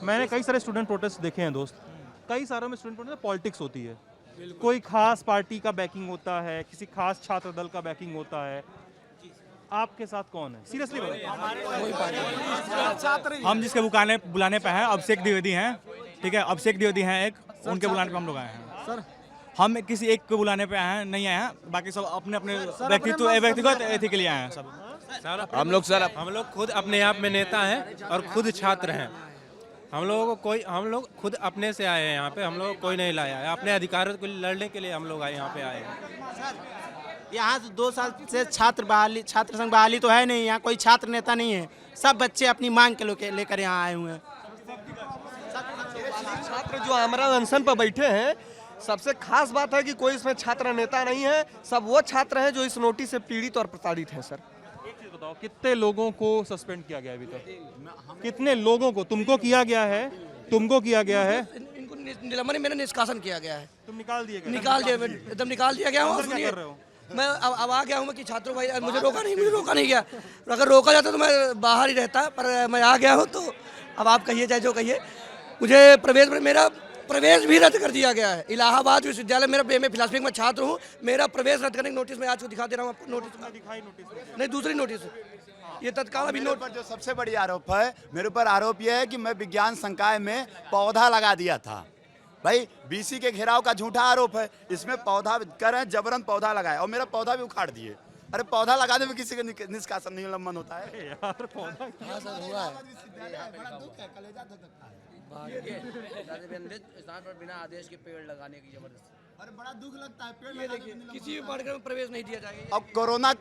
मैंने कई सारे स्टूडेंट प्रोटेस्ट देखे हैं दोस्त। कई सारों में स्टूडेंट प्रोटेस्ट पॉलिटिक्स होती है। कोई खास पार्टी का बैकिंग होता है, किसी खास छात्र दल का बैकिंग होता है। आपके साथ कौन है? सीरियसली बताइए। हम जिसके बुलाने पे हैं, अभिषेक द्विवेदी हैं, ठीक है, अभिषेक द्विवेदी हैं एक, उनके बुलाने पे हम लोग आए हैं सर। हम किसी एक के बुलाने पे आए हैं, नहीं आए हैं, बाकी सब अपने अपने व्यक्तिगत एथी के लिए आए हैं सब। हम लोग खुद अपने आप में नेता हैं और खुद छात्र हैं। हम लोग खुद अपने से आए हैं यहाँ पे, हम लोग कोई नहीं लाया है। अपने अधिकारों को लड़ने के लिए हम लोग यहाँ पे आए हैं। यहाँ 2 साल से छात्र संघ बहाली तो है नहीं, यहाँ कोई छात्र नेता नहीं है। सब बच्चे अपनी मांग के लेकर यहाँ आए हुए हैं। छात्र जो आमरण अनशन पर बैठे हैं, सबसे खास बात है कि कोई इसमें छात्र नेता नहीं है। सब वो छात्र हैं जो इस नोटिस से पीड़ित और प्रताड़ित हैं। सर एक चीज बताओ, कितने लोगों को सस्पेंड किया गया अभी तक? कितने लोगों को? तुमको किया गया है? इनको निलंबन, मेरा निष्कासन किया गया है। तुम निकाल दिए गए? निकाल दिया गया हूँ। क्या कर रहे हो? मैं अब आ गया हूँ मैं कि छात्रों भाई मुझे रोका नहीं गया। अगर रोका जाता तो मैं बाहर ही रहता, पर मैं आ गया हूँ। तो अब आप कहिए चाहे जो कहिए, मुझे प्रवेश में मेरा प्रवेश भी रद्द कर दिया गया है। इलाहाबाद विश्वविद्यालय, मेरा एमए फिलॉसफी में छात्र हूँ, मेरा प्रवेश रद्द करने की नोटिस मैं आज को दिखा दे रहा हूँ आपको। नोटिस नहीं, दूसरी नोटिस ये तत्काल अभी नोट पर जो सबसे बड़ी आरोप है, मेरे ऊपर आरोप यह है कि मैं विज्ञान संकाय में पौधा लगा दिया था। भाई बीसी के घेराव का झूठा आरोप है, इसमें पौधा कर रहे हैं, जबरन पौधा लगाया और मेरा पौधा भी उखाड़ दिए। अरे पौधा लगाने में किसी का निष्कासन निलंबन होता है यार? पौधा बिना आदेश के पेड़ लगाने की जबरदस्ती। अरे बड़ा दुख लगता है, पेड़ लगाने में किसी भी पाठ्यक्रम में प्रवेश नहीं दिया जाएगा। अब कोरोना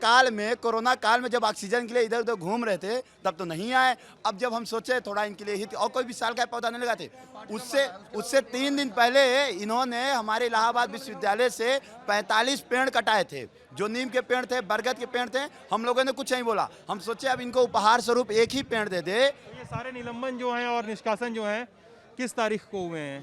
काल में जब ऑक्सीजन के लिए इधर उधर घूम रहे थे तब तो नहीं आए। अब जब हम सोचे थोड़ा इनके लिए हित, और कोई भी साल का पौधा नहीं लगाते। उससे 3 दिन पहले इन्होंने हमारे इलाहाबाद विश्वविद्यालय से 45 पेड़ कटाए थे, जो नीम के पेड़ थे, बरगद के पेड़ थे। हम लोगों ने कुछ नहीं बोला, हम सोचे अब इनको उपहार स्वरूप एक ही पेड़ दे दे। ये सारे निलंबन जो हैं और निष्कासन जो हैं किस तारीख को हुए हैं?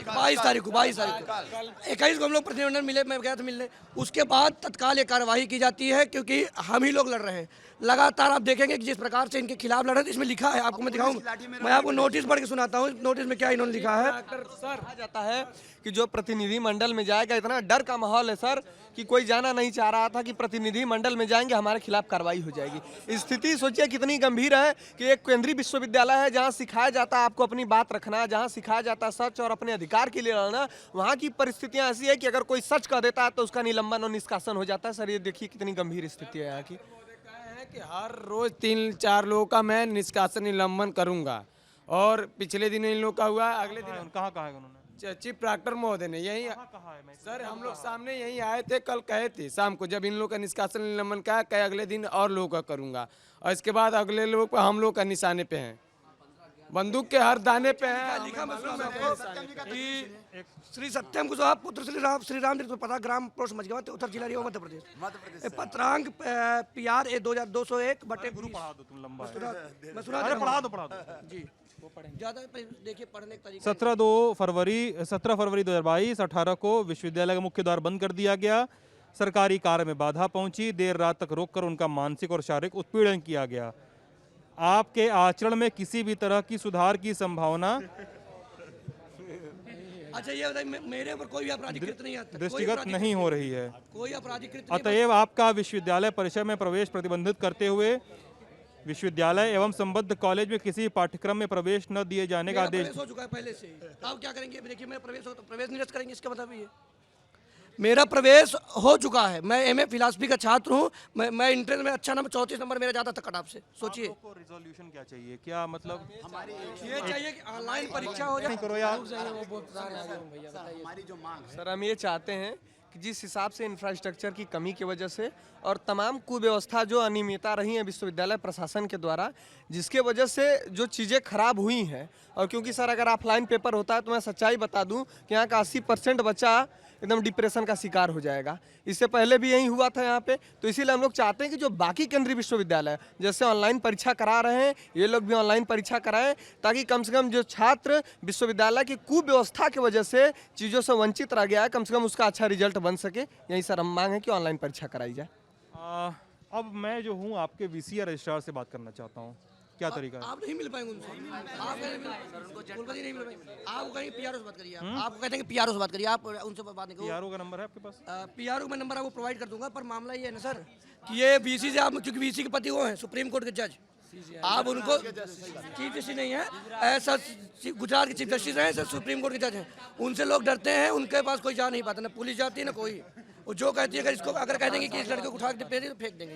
22 तारीख को 21 को हम लोग प्रतिनिधिमंडल मिले, मैं गया था मिलने। उसके बाद तत्काल ये कार्रवाई की जाती है, क्योंकि हम ही लोग लड़ रहे हैं लगातार। आप देखेंगे कि जिस प्रकार से इनके खिलाफ लड़ रहे हैं, इसमें लिखा है, आपको मैं दिखाऊंगा, मैं आपको नोटिस पढ़ के सुनाता हूँ। नोटिस में क्या इन्होंने लिखा है सर? कहा जाता है कि जो प्रतिनिधि मंडल में जाएगा, इतना डर का माहौल है सर कि कोई जाना नहीं चाह रहा था कि प्रतिनिधि मंडल में जाएंगे हमारे खिलाफ कार्रवाई हो जाएगी। स्थिति सोचिए कितनी गंभीर है कि एक केंद्रीय विश्वविद्यालय है जहां सिखाया जाता है आपको अपनी बात रखना, जहां सिखाया जाता है सच और अपने अधिकार के लिए लड़ना। वहां की परिस्थितियां ऐसी है कि अगर कोई सच कह देता है तो उसका निलंबन और निष्कासन हो जाता है। सर ये देखिए कितनी गंभीर स्थिति है यहाँ की। कि हर रोज 3-4 लोगों का मैं निष्कासन निलंबन करूंगा, और पिछले दिन इन लोग का हुआ, अगले दिन कहाँ कहा है उन्होंने? चीफ प्रॉक्टर महोदय ने यही सर हम लोग सामने यही आए थे, कल कहे थे शाम को, जब इन लोग का निष्कासन निलंबन का कहे अगले दिन और लोगों का करूंगा, और इसके बाद अगले लोग हम लोग का निशाने पे हैं, बंदूक के हर दाने पे है लिखा। कि श्री सत्यम कुशवाहा पुत्र श्री राम पता ग्राम पोस्ट समझ गया, उत्तर जिला रीवा मध्य प्रदेश। पत्रांक PR 2201 बटे गुरु पढ़ा दो तुम लंबा है। मैं सुना पढ़ा दो जी, वो पढ़ेंगे ज्यादा देखिए पढ़ने का तरीका। 17 फरवरी 2022 18 को विश्वविद्यालय का मुख्य द्वार बंद कर दिया गया। सरकारी कार्य में बाधा पहुंची, देर रात तक रोककर उनका मानसिक और शारीरिक उत्पीड़न किया गया। आपके आचरण में किसी भी तरह की सुधार की संभावना अच्छा ये बताइए, मेरे ऊपर कोई भी आपराधिक कृत्य नहीं है, दृष्टिगत नहीं हो रही है। कोई आपराधिक कृत्य नहीं। अतएव आपका विश्वविद्यालय परिसर में प्रवेश प्रतिबंधित करते हुए विश्वविद्यालय एवं संबद्ध कॉलेज में किसी पाठ्यक्रम में प्रवेश न दिए जाने का आदेश हो चुका है पहले से। अब क्या करेंगे? देखिए मेरा प्रवेश हो तो प्रवेश निरस्त करेंगे, इसका मतलब ये मेरा प्रवेश हो चुका है। मैं एमए फिलॉसफी का छात्र हूँ, मैं इंट्रेंस में अच्छा नंबर 34 नंबर मेरा जाता था कट ऑफ से। सोचिए रिजोल्यूशन क्या चाहिए, क्या मतलब ये चाहिए कि ऑनलाइन परीक्षा हो जाए। करो यार। हमारी जो मांग सर, हम ये चाहते हैं कि जिस हिसाब से इंफ्रास्ट्रक्चर की कमी की वजह से और तमाम कुव्यवस्था जो अनियमितता रही है विश्वविद्यालय प्रशासन के द्वारा, जिसके वजह से जो चीज़ें खराब हुई हैं, और क्योंकि सर अगर ऑफलाइन पेपर होता है तो मैं सच्चाई बता दूं कि यहाँ का 80% बच्चा एकदम डिप्रेशन का शिकार हो जाएगा। इससे पहले भी यही हुआ था यहाँ पे, तो इसीलिए हम लोग चाहते हैं कि जो बाकी केंद्रीय विश्वविद्यालय जैसे ऑनलाइन परीक्षा करा रहे हैं, ये लोग भी ऑनलाइन परीक्षा कराएं, ताकि कम से कम जो छात्र विश्वविद्यालय की कुव्यवस्था की वजह से चीज़ों से वंचित रह गया है, कम से कम उसका अच्छा रिजल्ट बन सके। यही सर हम मांग है कि ऑनलाइन परीक्षा कराई जाए। अब मैं जो हूँ आपके VC या रजिस्ट्रार से बात करना चाहता हूँ, क्या तरीका है? आप नहीं मिल पाएंगे उनसे, आप कुलपति नहीं मिल पाएंगे। आप कहेंगे PRO से बात करिए, आपको कहते हैं कि PRO से बात करिए, आप उनसे बात नहीं करो। PRO का नंबर है आपके पास? PRO का नंबर आपको प्रोवाइड कर दूंगा, पर मामला ये है ना सर कि ये VC से आप, क्योंकि VC के पति वो हैं सुप्रीम कोर्ट के जज, आप उनको चीफ जस्टिस नहीं है, ऐसा गुजरात के चीफ जस्टिस हैं, सुप्रीम कोर्ट के जज हैं, उनसे लोग डरते हैं, उनके पास कोई जा नहीं पाता, ना पुलिस जाती है ना कोई। वो जो कहती है, अगर इसको अगर कह देंगे कि इस लड़के को उठा के तो फेंक देंगे।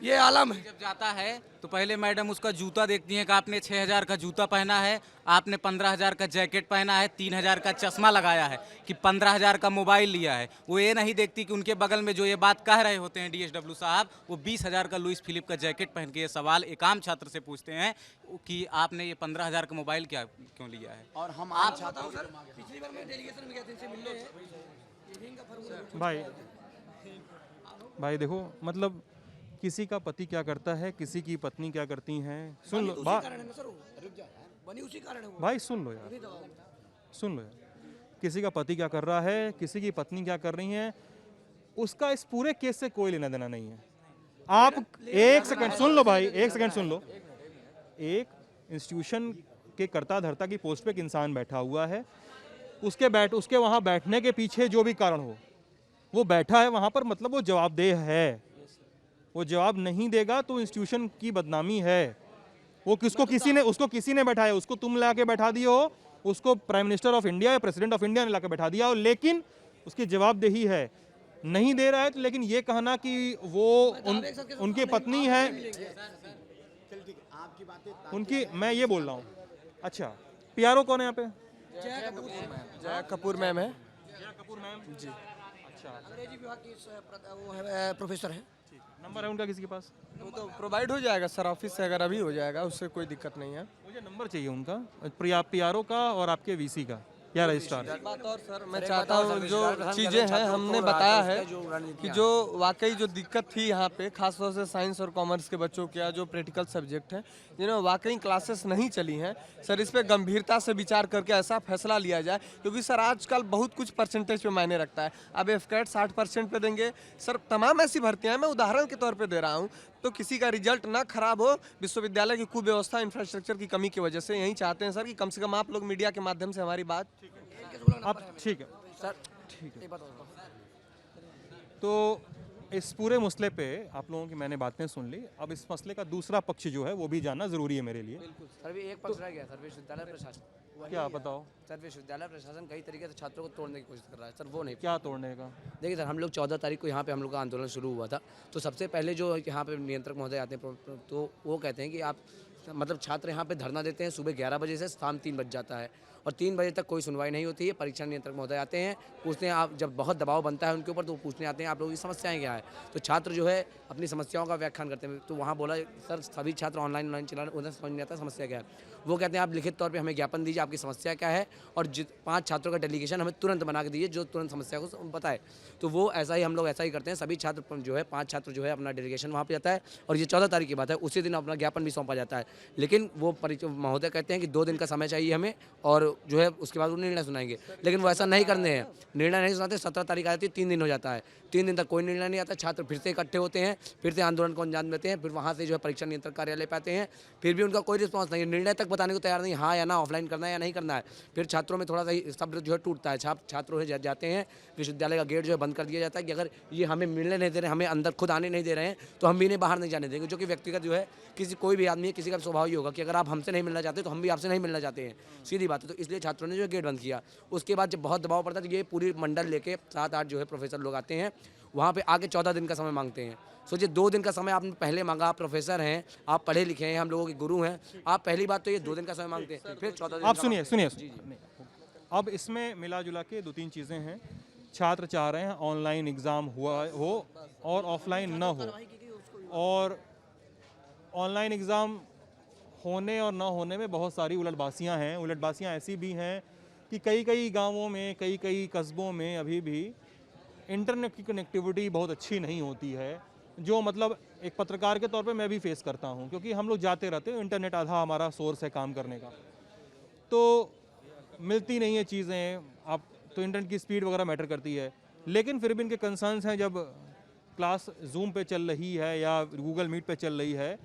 ये आलम है। जब जाता है तो पहले मैडम उसका जूता देखती हैं कि आपने 6000 का जूता पहना है, आपने 15000 का जैकेट पहना है, 3000 का चश्मा लगाया है, कि 15000 का मोबाइल लिया है। वो ये नहीं देखती कि उनके बगल में जो ये बात कह रहे होते हैं DSW साहब, वो 20000 का लुइस फिलिप का जैकेट पहन के ये सवाल एक आम छात्र से पूछते हैं कि आपने ये 15000 का मोबाइल क्यों लिया है। और हम आप बताओ सर, पिछली बार मैं डेलीगेशन में गया था इनसे मिलने, भाई देखो, मतलब किसी का पति क्या करता है, किसी की पत्नी क्या करती हैं, सुन लो बात भाई, सुन लो यार, सुन लो यार। किसी का पति क्या कर रहा है, किसी की पत्नी क्या कर रही है, उसका इस पूरे केस से कोई लेना देना नहीं है। आप एक सेकंड सुन लो भाई, एक सेकंड सुन लो। एक इंस्टीट्यूशन के कर्ता धर्ता की पोस्ट पे एक इंसान बैठा हुआ है, उसके वहाँ बैठने के पीछे जो भी कारण हो, वो बैठा है वहाँ पर, मतलब वो जवाबदेह है। वो जवाब नहीं देगा तो इंस्टीट्यूशन की बदनामी है। वो उसको किसी ने बैठाया, उसको तुम ला के बैठा दिए हो, उसको प्राइम मिनिस्टर ऑफ इंडिया या प्रेसिडेंट ऑफ इंडिया ने ला के बैठा दिया हो, लेकिन उसकी जवाबदेही है। नहीं दे रहा है तो लेकिन ये कहना कि वो उनकी पत्नी है, उनकी, मैं ये बोल रहा हूँ। अच्छा, पीआरओ कौन है यहाँ पे? जया कपूर मैम है। जया कपूर मैम जी। अच्छा, अंग्रेजी विभाग की वो है, प्रोफेसर है। नंबर है उनका किसी के पास? वो तो प्रोवाइड हो जाएगा सर, ऑफिस से अगर अभी हो जाएगा, उससे कोई दिक्कत नहीं है। मुझे नंबर चाहिए उनका, पीआरओ का और आपके वीसी का या रजिस्ट्रार। एक बात और सर, मैं चाहता हूँ जो चीज़ें हैं हमने बताया है कि जो वाकई जो दिक्कत थी यहाँ पे, खासतौर से साइंस और कॉमर्स के बच्चों के जो प्रैक्टिकल सब्जेक्ट हैं, जिन्हें वाकई क्लासेस नहीं चली हैं, सर इस पे गंभीरता से विचार करके ऐसा फैसला लिया जाए, क्योंकि सर आजकल बहुत कुछ परसेंटेज पे मायने रखता है। अब एफकेट 60% पे देंगे सर, तमाम ऐसी भर्तियाँ, मैं उदाहरण के तौर पर दे रहा हूँ, तो किसी का रिजल्ट ना खराब हो विश्वविद्यालय की कुव्यवस्था, इंफ्रास्ट्रक्चर की कमी की वजह से। यही चाहते हैं सर कि कम से कम आप लोग मीडिया के माध्यम से हमारी बात आप ठीक है सर, ठीक है। तो इस पूरे मसले पे आप लोगों की मैंने बातें सुन ली। अब इस मसले का दूसरा पक्ष जो है वो भी जानना जरूरी है मेरे लिए। सर भी एक पक्ष रह गया सर, विश्वविद्यालय प्रशासन। क्या बताओ? सर विश्वविद्यालय प्रशासन कई तरीके से छात्रों को तोड़ने की कोशिश कर रहा है सर, वो नहीं। क्या तोड़ने का? देखिए सर, हम लोग 14 तारीख को यहाँ पे हम लोग का आंदोलन शुरू हुआ था, तो सबसे पहले जो यहाँ पे नियंत्रक महोदय आते हैं, तो वो कहते हैं कि आप मतलब छात्र यहाँ पे धरना देते हैं सुबह 11 बजे से शाम 3 बज जाता है, और 3 बजे तक कोई सुनवाई नहीं होती है। परीक्षा नियंत्रक महोदय आते हैं, पूछते हैं, आप जब बहुत दबाव बनता है उनके ऊपर, तो वो पूछने आते हैं आप लोगों की समस्याएं क्या है। तो छात्र जो है अपनी समस्याओं का व्याख्यान करते हैं। तो वहाँ बोला सर सभी छात्र ऑनलाइन चलाने, उन्हें समझ नहीं आता समस्या क्या है। वो कहते हैं आप लिखित तौर पे हमें ज्ञापन दीजिए आपकी समस्या क्या है, और 5 छात्रों का डेलीगेशन हमें तुरंत बना के दीजिए जो तुरंत समस्या को बताए। तो वो ऐसा ही हम लोग ऐसा ही करते हैं, सभी छात्र जो है 5 छात्र जो है अपना डेलीगेशन वहाँ पे जाता है, और ये 14 तारीख की बात है, उसी दिन अपना ज्ञापन भी सौंपा जाता है। लेकिन वो महोदय कहते हैं कि 2 दिन का समय चाहिए हमें, और जो है उसके बाद निर्णय सुनाएंगे। लेकिन वो ऐसा नहीं करने हैं, निर्णय नहीं सुनाते। 17 तारीख आ जाती है, 3 दिन हो जाता है, 3 दिन तक कोई निर्णय नहीं आता। छात्र फिर से इकट्ठे होते हैं, फिर से आंदोलन को अंजाम देते हैं, फिर वहाँ से जो है परीक्षा नियंत्रक कार्यालय पे आते हैं, फिर भी उनका कोई रिस्पॉन्स नहीं है, निर्णय तक बताने को तैयार नहीं, हाँ या ना, ऑफलाइन करना है या नहीं करना है। फिर छात्रों में थोड़ा सा शब्द जो है टूटता है, छात्रों से जाते हैं, विश्वविद्यालय का गेट जो है बंद कर दिया जाता है कि अगर ये हमें मिलने नहीं दे रहे, हमें अंदर खुद आने नहीं दे रहे हैं, तो हम भी इन्हें बाहर नहीं जाने देंगे। जो कि व्यक्तिगत जो है कोई भी आदमी है, किसी का स्वभाव ही होगा कि अगर आप हमसे नहीं मिलना चाहते तो हम भी आपसे नहीं मिलना चाहते हैं, सीधी बात है। तो इसलिए छात्रों ने जो है गेट बंद किया। उसके बाद जब बहुत दबाव पड़ता है तो ये पूरी मंडल लेके 7-8 जो है प्रोफेसर लोग आते हैं, वहाँ पे आके 14 दिन का समय मांगते हैं। सोचिए 2 दिन का समय आपने पहले मांगा, आप प्रोफेसर हैं, आप पढ़े लिखे हैं, हम लोगों के गुरु हैं, आप पहली बात तो ये 2 दिन का समय मांगते हैं, फिर 14 दिन। आप सुनिए। अब इसमें मिला जुला के 2-3 चीज़ें हैं। छात्र चाह रहे हैं ऑनलाइन एग्ज़ाम हो और ऑफलाइन ना हो, और ऑनलाइन एग्ज़ाम होने और ना होने में बहुत सारी उलटबासियाँ हैं। उलटबासियाँ ऐसी भी हैं कि कई गांवों में, कई कस्बों में अभी भी इंटरनेट की कनेक्टिविटी बहुत अच्छी नहीं होती है, जो मतलब एक पत्रकार के तौर पे मैं भी फेस करता हूँ, क्योंकि हम लोग जाते रहते हैं, इंटरनेट आधा हमारा सोर्स है काम करने का, तो मिलती नहीं है चीज़ें। आप तो इंटरनेट की स्पीड वगैरह मैटर करती है, लेकिन फिर भी इनके कंसर्न्स हैं, जब क्लास जूम पे चल रही है या गूगल मीट पे चल रही है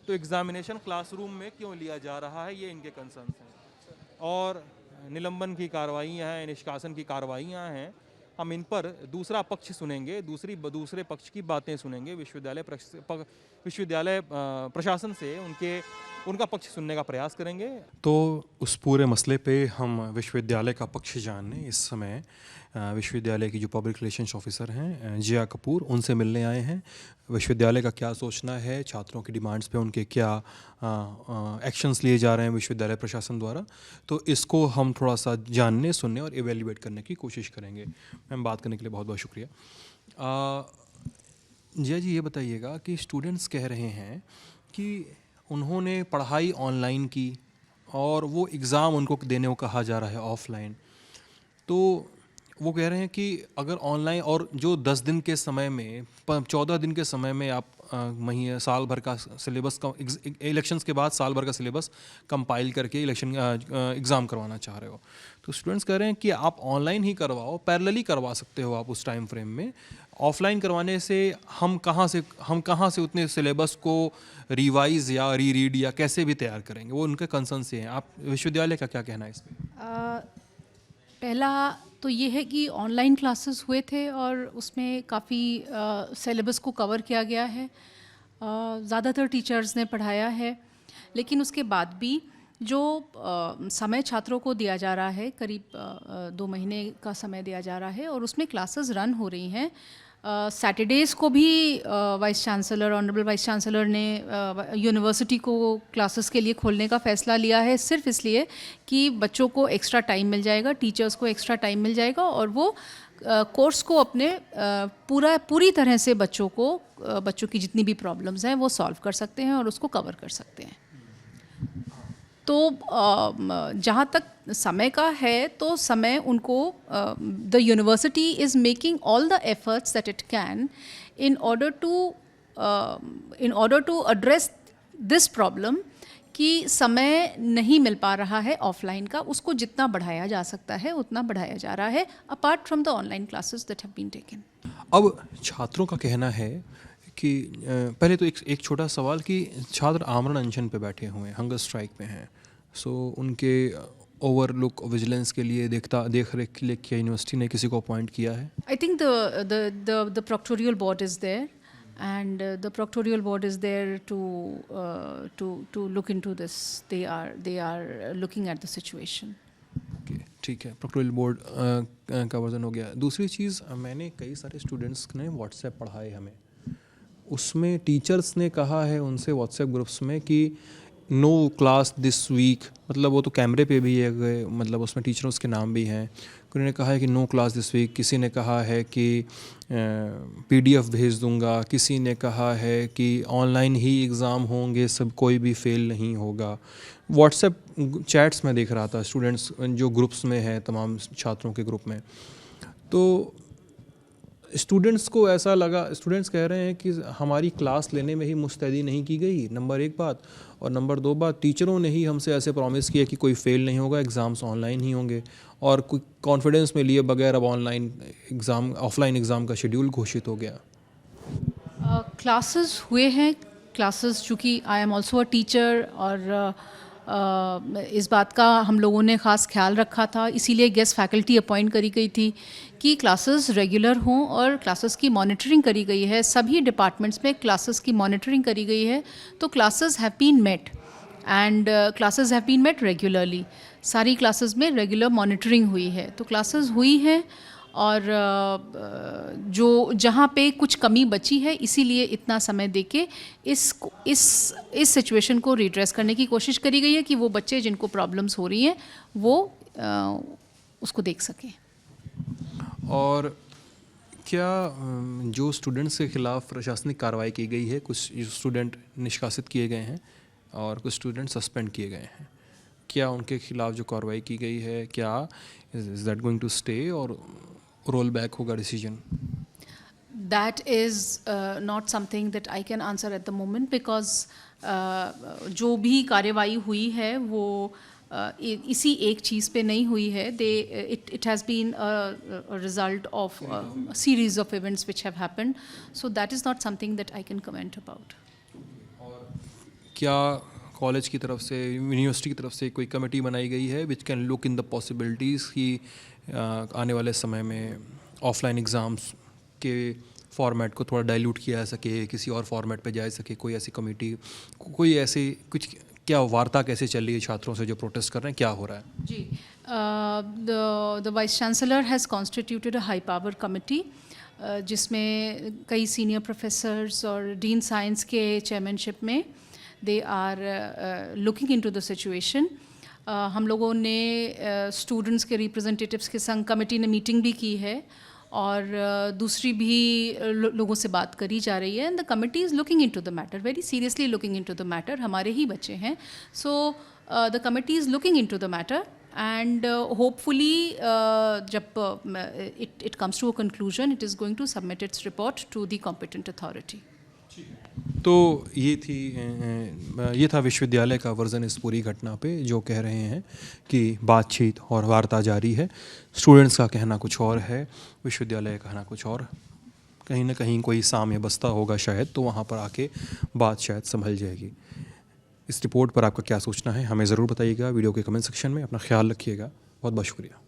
तो एग्ज़ामिनेशन क्लासरूम में क्यों लिया जा रहा है, ये इनके कंसर्न्स हैं। और निलंबन की कार्रवाइयाँ हैं, निष्कासन की कार्रवाइयाँ हैं, हम इन पर दूसरा पक्ष सुनेंगे, दूसरे पक्ष की बातें सुनेंगे, विश्वविद्यालय प्रशासन से उनका पक्ष सुनने का प्रयास करेंगे। तो उस पूरे मसले पे हम विश्वविद्यालय का पक्ष जानने इस समय विश्वविद्यालय की जो पब्लिक रिलेशंस ऑफिसर हैं जया कपूर, उनसे मिलने आए हैं। विश्वविद्यालय का क्या सोचना है, छात्रों की डिमांड्स पे उनके क्या एक्शंस लिए जा रहे हैं विश्वविद्यालय प्रशासन द्वारा, तो इसको हम थोड़ा सा जानने, सुनने और इवेल्युएट करने की कोशिश करेंगे। मैम, बात करने के लिए बहुत बहुत शुक्रिया। जया जी, ये बताइएगा कि स्टूडेंट्स कह रहे हैं कि उन्होंने पढ़ाई ऑनलाइन की और वो एग्ज़ाम उनको देने को कहा जा रहा है ऑफलाइन, तो वो कह रहे हैं कि अगर ऑनलाइन और जो 10 दिन के समय में 14 दिन के समय में आप महीने साल भर का सिलेबस का इलेक्शंस के बाद साल भर का सिलेबस कंपाइल करके एग्ज़ाम करवाना चाह रहे हो, तो स्टूडेंट्स कह रहे हैं कि आप ऑनलाइन ही करवाओ, पैरेलली करवा सकते हो आप उस टाइम फ्रेम में। ऑफलाइन करवाने से हम कहाँ से उतने सिलेबस को रिवाइज या रीड या कैसे भी तैयार करेंगे, वो उनके कंसर्न से हैं। आप विश्वविद्यालय का क्या कहना है इस पर? पहला तो ये है कि ऑनलाइन क्लासेस हुए थे और उसमें काफ़ी सिलेबस को कवर किया गया है, ज़्यादातर टीचर्स ने पढ़ाया है, लेकिन उसके बाद भी जो समय छात्रों को दिया जा रहा है, करीब 2 महीने का समय दिया जा रहा है और उसमें क्लासेस रन हो रही हैं। सैटरडेज़ को भी vice chancellor, honourable vice chancellor ने यूनिवर्सिटी को क्लासेस के लिए खोलने का फ़ैसला लिया है, सिर्फ इसलिए कि बच्चों को एक्स्ट्रा टाइम मिल जाएगा, टीचर्स को एक्स्ट्रा टाइम मिल जाएगा और वो कोर्स को अपने पूरी तरह से बच्चों की जितनी भी प्रॉब्लम्स हैं वो सॉल्व कर सकते हैं और उसको कवर कर सकते हैं। तो जहाँ तक समय का है तो समय उनको the university is making all the efforts that it can in order to address this problem कि समय नहीं मिल पा रहा है ऑफलाइन का, उसको जितना बढ़ाया जा सकता है उतना बढ़ाया जा रहा है, apart from the online classes that have been taken. अब छात्रों का कहना है कि पहले तो एक छोटा सवाल कि छात्र आमरण अनशन पे बैठे हुए हैं, हंगर स्ट्राइक पे हैं, सो उनके ओवरलुक विजिलेंस के लिए देख रेख के लिए क्या यूनिवर्सिटी ने किसी को अपॉइंट किया है? I think the proctorial board is there and the proctorial board is there to look into this. They are looking at the situation. Okay, ठीक है, प्रोक्टोरियल बोर्ड का वर्जन हो गया। दूसरी चीज़, मैंने कई सारे स्टूडेंट्स ने व्हाट्सएप पढ़ाए हमें, उसमें टीचर्स ने कहा है उनसे व्हाट्सएप ग्रुप्स में कि नो क्लास दिस वीक, मतलब वो तो कैमरे पे भी है, मतलब उसमें टीचर्स के नाम भी हैं, उन्होंने कहा है कि नो क्लास दिस वीक, किसी ने कहा है कि PDF भेज दूंगा, किसी ने कहा है कि ऑनलाइन ही एग्ज़ाम होंगे, सब कोई भी फेल नहीं होगा। व्हाट्सएप चैट्स में देख रहा था स्टूडेंट्स जो ग्रुप्स में है, तमाम छात्रों के ग्रुप में, तो स्टूडेंट्स को ऐसा लगा, स्टूडेंट्स कह रहे हैं कि हमारी क्लास लेने में ही मुस्तैदी नहीं की गई, नंबर 1 बात, और नंबर 2 बात, टीचरों ने ही हमसे ऐसे प्रॉमिस किया कि कोई फेल नहीं होगा, एग्ज़ाम्स ऑनलाइन ही होंगे, और कोई कॉन्फिडेंस में लिए बगैर अब ऑफलाइन एग्ज़ाम का शेड्यूल घोषित हो गया। क्लासेस हुए हैं, क्लासेस चूँकि I am also a teacher और इस बात का हम लोगों ने ख़ास ख्याल रखा था, इसीलिए गेस्ट फैकल्टी अपॉइंट करी गई थी कि क्लासेस रेगुलर हों और क्लासेस की मॉनिटरिंग करी गई है, सभी डिपार्टमेंट्स में क्लासेस की मॉनिटरिंग करी गई है। तो classes have been met and classes have been met regularly, सारी क्लासेस में रेगुलर मॉनिटरिंग हुई है, तो क्लासेस हुई हैं और जो जहाँ पे कुछ कमी बची है इसीलिए इतना समय देके इस सिचुएशन को रिड्रेस करने की कोशिश करी गई है कि वो बच्चे जिनको प्रॉब्लम्स हो रही हैं वो उसको देख सकें। और क्या जो स्टूडेंट्स के खिलाफ प्रशासनिक कार्रवाई की गई है, कुछ स्टूडेंट निष्कासित किए गए हैं और कुछ स्टूडेंट सस्पेंड किए गए हैं, क्या उनके खिलाफ जो कार्रवाई की गई है, क्या is that going to stay और रोल बैक होगा decision? That is not something that I can answer at the moment because जो भी कार्यवाही हुई है वो इसी एक चीज़ पे नहीं हुई है। It has been a result of a series of events which have happened, so that is not something that I can comment about. क्या कॉलेज की तरफ से, यूनिवर्सिटी की तरफ से कोई कमेटी बनाई गई है which can look in the possibilities कि आने वाले समय में ऑफलाइन एग्ज़ाम्स के फॉर्मेट को थोड़ा डाइल्यूट किया जा सके, किसी और फॉर्मेट पे जा सके, कोई ऐसी कमेटी, कोई ऐसी कुछ, क्या वार्ता कैसे चल रही है छात्रों से जो प्रोटेस्ट कर रहे हैं, क्या हो रहा है? जी, the vice chancellor has constituted a high power committee जिसमें कई सीनियर प्रोफेसर्स और डीन साइंस के चेयरमैनशिप में they are looking into the situation. हम लोगों ने स्टूडेंट्स के रिप्रेजेंटेटिव्स के संग कमेटी ने मीटिंग भी की है और दूसरी भी लोगों से बात करी जा रही है, and the committee is looking into the matter, very seriously looking into the matter, हमारे ही बच्चे हैं, so the committee is looking into the matter and hopefully जब it comes to a conclusion it is going to submit its report to the competent authority. तो ये था विश्वविद्यालय का वर्जन इस पूरी घटना पे, जो कह रहे हैं कि बातचीत और वार्ता जारी है, स्टूडेंट्स का कहना कुछ और है, विश्वविद्यालय का कहना कुछ और, कहीं ना कहीं कोई साम्य बस्ता होगा शायद, तो वहाँ पर आके बात शायद संभल जाएगी। इस रिपोर्ट पर आपका क्या सोचना है हमें ज़रूर बताइएगा वीडियो के कमेंट सेक्शन में। अपना ख्याल रखिएगा, बहुत बहुत शुक्रिया।